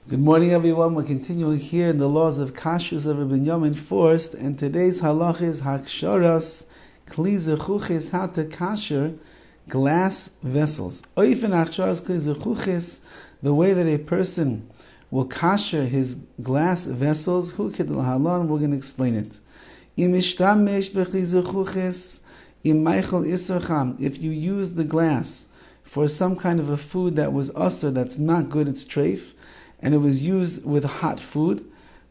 Good morning, everyone. We're continuing here in the laws of KASHRUS of Rabbi Yamin first, and today's halach is HaChaim, Kli Zechuches, how to kasher glass vessels. Oifen HaChaim Kli Zechuches, the way that a person will kasher his glass vessels. Hu Kedel Halon, we're going to explain it. Im Ishtamesh B'Kli Zechuches, Im Meichel Issercham, if you use the glass for some kind of a food that was usser, that's not good, it's treif, and it was used with hot food,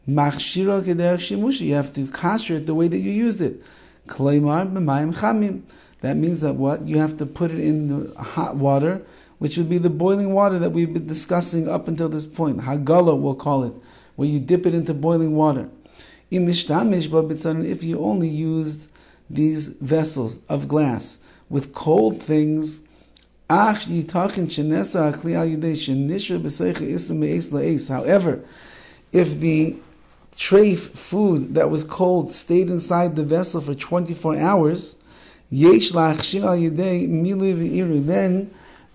machshira kederech shimushi, you have to kasher it the way that you used it. Kleimar b'mayim chamim. That means that what? You have to put it in the hot water, which would be the boiling water that we've been discussing up until this point. Hagala, we'll call it, where you dip it into boiling water. If you only used these vessels of glass with cold things, however, if the treif food that was cold stayed inside the vessel for 24 hours, then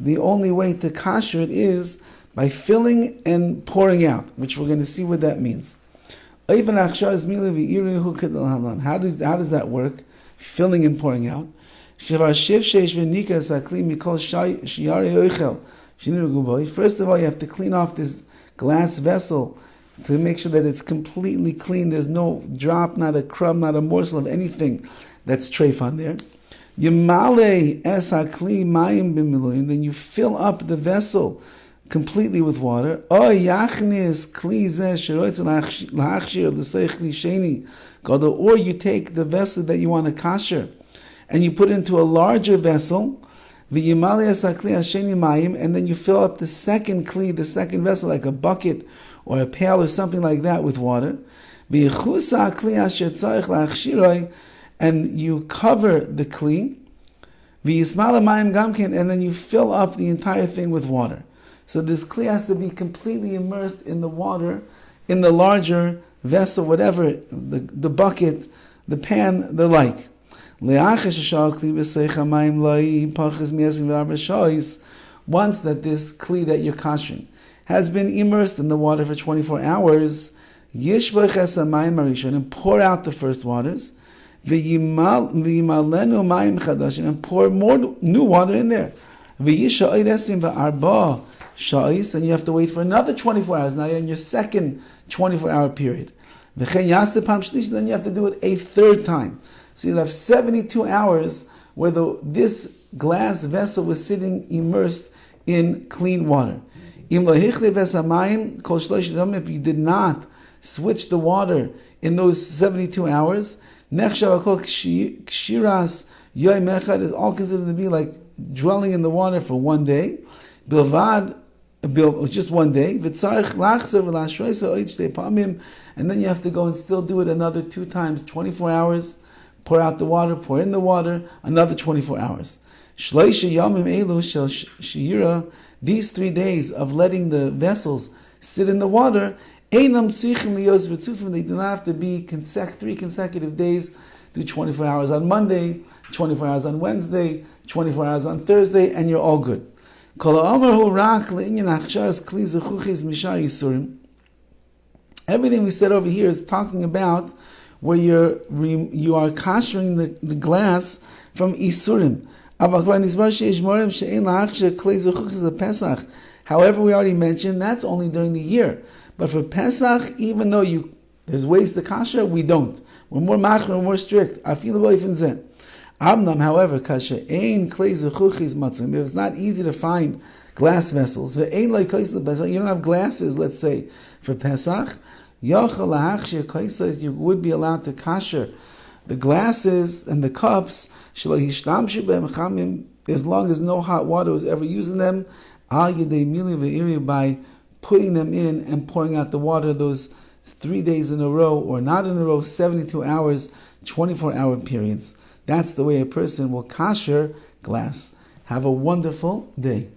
the only way to kasher it is by filling and pouring out, which we're going to see what that means. How does that work? Filling and pouring out. First of all, you have to clean off this glass vessel to make sure that it's completely clean. There's no drop, not a crumb, not a morsel of anything that's treif on there. Then you fill up the vessel completely with water. Or you take the vessel that you want to kasher and you put it into a larger vessel, and then you fill up the second kli, the second vessel, like a bucket or a pail or something like that, with water. And you cover the kli, and then you fill up the entire thing with water. So this kli has to be completely immersed in the water, in the larger vessel, whatever, the bucket, the pan, the like. Once that this kli that you're kashering has been immersed in the water for 24 hours, and pour out the first waters, and pour more new water in there. And you have to wait for another 24 hours. Now you're in your second 24-hour period. Then you have to do it a third time. So you'll have 72 hours where this glass vessel was sitting immersed in clean water. If you did not switch the water in those 72 hours, kshiras is all considered to be like dwelling in the water for one day. Just one day. And then you have to go and still do it another 2 times, 24 hours. Pour out the water, pour in the water, another 24 hours. These 3 days of letting the vessels sit in the water, they do not have to be 3 consecutive days. Do 24 hours on Monday, 24 hours on Wednesday, 24 hours on Thursday, and you're all good. Everything we said over here is talking about where you are kashering the glass from isurim. However, we already mentioned that's only during the year. But for Pesach, even though there's ways to kasher, we don't. We're more machmer, we're more strict. However, kasher if it's not easy to find glass vessels, you don't have glasses, let's say, for Pesach, you would be allowed to kasher the glasses and the cups as long as no hot water was ever used in them, by putting them in and pouring out the water those 3 days in a row, or not in a row, 72 hours, 24-hour periods. That's the way a person will kasher glass. Have a wonderful day.